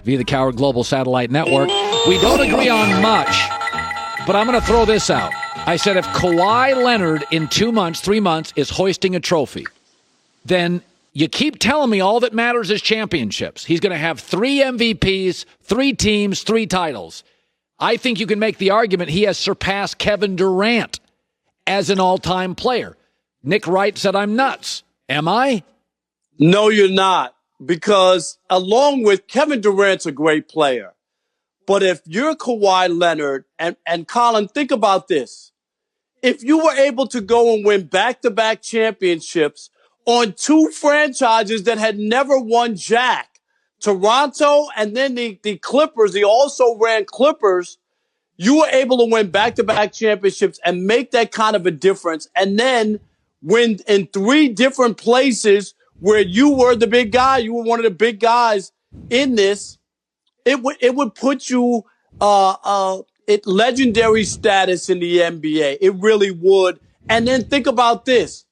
via the Cowherd Global Satellite Network. We don't agree on much, but I'm going to throw this out. I said if Kawhi Leonard in 2 months, 3 months is hoisting a trophy, then you keep telling me all that matters is championships. He's going to have 3 MVPs, 3 teams, 3 titles. I think you can make the argument he has surpassed Kevin Durant as an all-time player. Nick Wright said I'm nuts. Am I? No, you're not. Because along with Kevin Durant's a great player. But if you're Kawhi Leonard, and Colin, think about this. If you were able to go and win back-to-back championships on 2 franchises that had never won jack, Toronto and then the Clippers, the also-ran Clippers, you were able to win back-to-back championships and make that kind of a difference, and then win in 3 different places where you were the big guy, you were one of the big guys in this, it would put you legendary status in the NBA. It really would. And then think about this.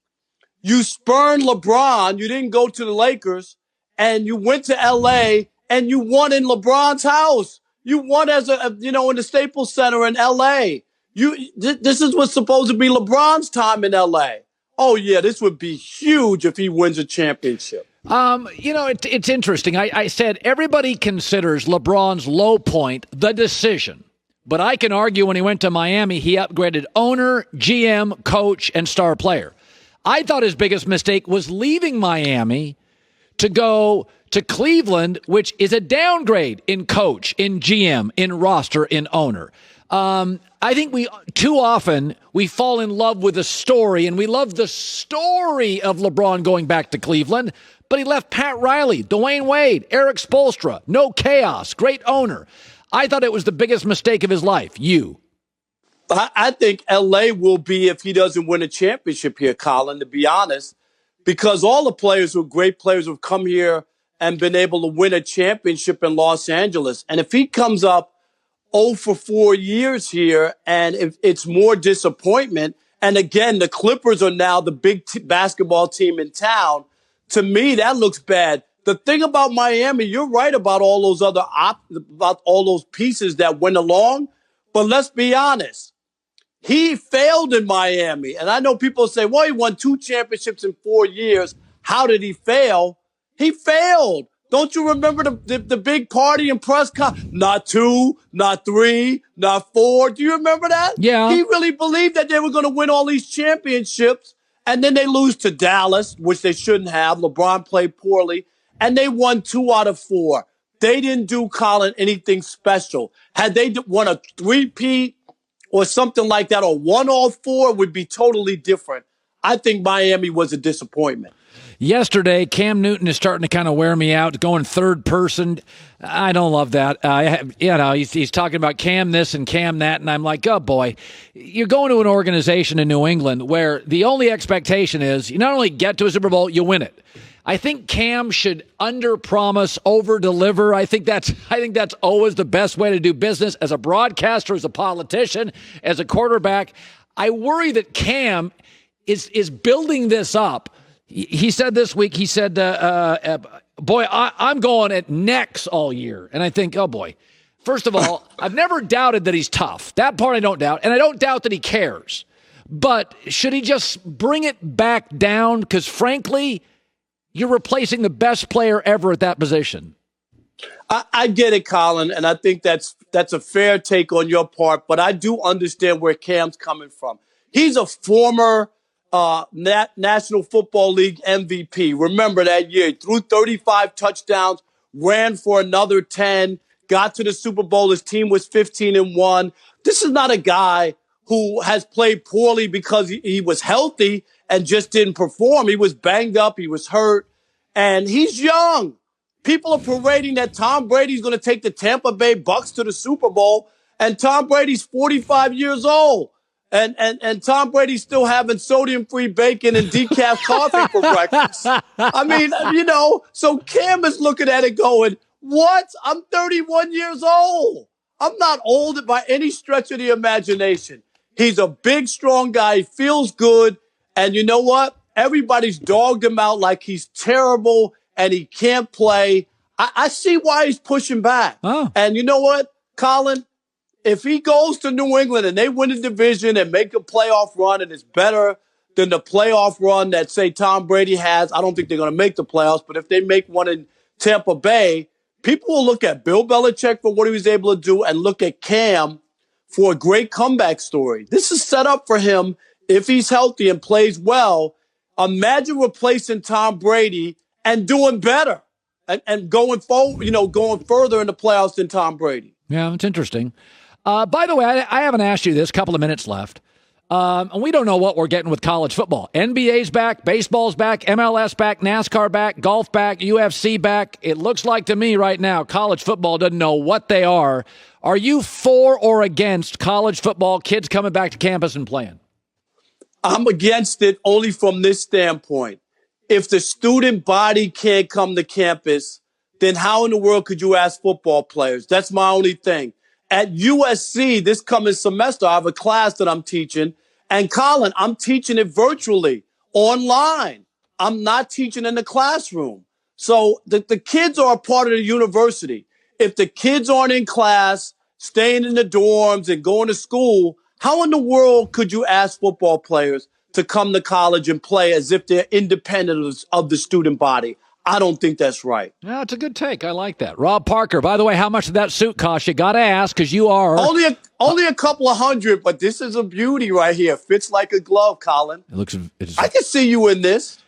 You spurned LeBron. You didn't go to the Lakers, and you went to L.A. and you won in LeBron's house. You won in the Staples Center in L.A. This is what's supposed to be LeBron's time in L.A. Oh, yeah, this would be huge if he wins a championship. It's interesting. I said everybody considers LeBron's low point the decision. But I can argue when he went to Miami, he upgraded owner, GM, coach, and star player. I thought his biggest mistake was leaving Miami to go to Cleveland, which is a downgrade in coach, in GM, in roster, in owner. I think too often we fall in love with the story, and we love the story of LeBron going back to Cleveland, but he left Pat Riley, Dwayne Wade, Eric Spoelstra, no chaos, great owner. I thought it was the biggest mistake of his life. I think L.A. will be if he doesn't win a championship here, Colin, to be honest, because all the players who are great players have come here and been able to win a championship in Los Angeles. And if he comes up 0 for 4 years here, and if it's more disappointment, and again, the Clippers are now the big basketball team in town, to me, that looks bad. The thing about Miami, you're right about all those about all those pieces that went along. But let's be honest. He failed in Miami. And I know people say, well, he won 2 championships in 4 years. How did he fail? He failed. Don't you remember the big party and press conference? Not 2, not 3, not 4. Do you remember that? Yeah. He really believed that they were going to win all these championships. And then they lose to Dallas, which they shouldn't have. LeBron played poorly. And they won 2 out of 4. They didn't do, Colin, anything special. Had they won a 3-peat or something like that, or won all 4, would be totally different. I think Miami was a disappointment. Yesterday, Cam Newton is starting to kind of wear me out, going third person. I don't love that. He's talking about Cam this and Cam that, and I'm like, oh, boy. You're going to an organization in New England where the only expectation is you not only get to a Super Bowl, you win it. I think Cam should under-promise, over-deliver. I think that's always the best way to do business as a broadcaster, as a politician, as a quarterback. I worry that Cam is building this up. He said this week, he said, boy, I'm going at necks all year. And I think, oh, boy. First of all, I've never doubted that he's tough. That part I don't doubt. And I don't doubt that he cares. But should he just bring it back down? Because, frankly, you're replacing the best player ever at that position. I get it, Colin, and I think that's a fair take on your part, but I do understand where Cam's coming from. He's a former National Football League MVP. Remember that year. He threw 35 touchdowns, ran for another 10, got to the Super Bowl. His team was 15-1. This is not a guy who has played poorly because he was healthy and just didn't perform. He was banged up. He was hurt. And he's young. People are parading that Tom Brady's going to take the Tampa Bay Bucks to the Super Bowl. And Tom Brady's 45 years old. And Tom Brady's still having sodium-free bacon and decaf coffee for breakfast. I mean, so Cam is looking at it going, what? I'm 31 years old. I'm not old by any stretch of the imagination. He's a big, strong guy. He feels good. And you know what? Everybody's dogged him out like he's terrible and he can't play. I see why he's pushing back. Oh. And you know what, Colin? If he goes to New England and they win the division and make a playoff run and it's better than the playoff run that, say, Tom Brady has, I don't think they're going to make the playoffs, but if they make one in Tampa Bay, people will look at Bill Belichick for what he was able to do and look at Cam for a great comeback story. This is set up for him if he's healthy and plays well. Imagine replacing Tom Brady and doing better and going forward, going further in the playoffs than Tom Brady. Yeah, it's interesting. By the way, I haven't asked you this, couple of minutes left. And we don't know what we're getting with college football. NBA's back, baseball's back, MLS back, NASCAR back, golf back, UFC back. It looks like to me right now, college football doesn't know what they are. Are you for or against college football, kids coming back to campus and playing? I'm against it only from this standpoint. If the student body can't come to campus, then how in the world could you ask football players? That's my only thing. At USC this coming semester, I have a class that I'm teaching. And Colin, I'm teaching it virtually, online. I'm not teaching in the classroom. So the kids are a part of the university. If the kids aren't in class, staying in the dorms and going to school, how in the world could you ask football players to come to college and play as if they're independent of the student body? I don't think that's right. Yeah, it's a good take. I like that. Rob Parker, by the way, how much did that suit cost? You got to ask because you are. Only a couple of $100, but this is a beauty right here. Fits like a glove, Colin. I can see you in this.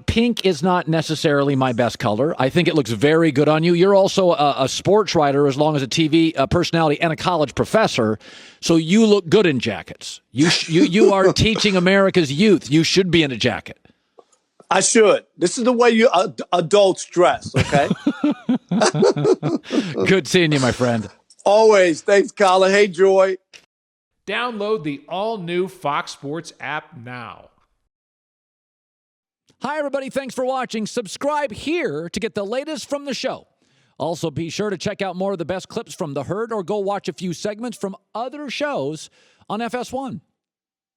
Pink is not necessarily my best color. I think it looks very good on you. You're also a sports writer as long as a TV personality and a college professor. So you look good in jackets. You are teaching America's youth. You should be in a jacket. I should. This is the way you adults dress, okay? Good seeing you, my friend. Always. Thanks, Colin. Hey, Joy. Download the all-new Fox Sports app now. Hi, everybody. Thanks for watching. Subscribe here to get the latest from the show. Also, be sure to check out more of the best clips from The Herd or go watch a few segments from other shows on FS1.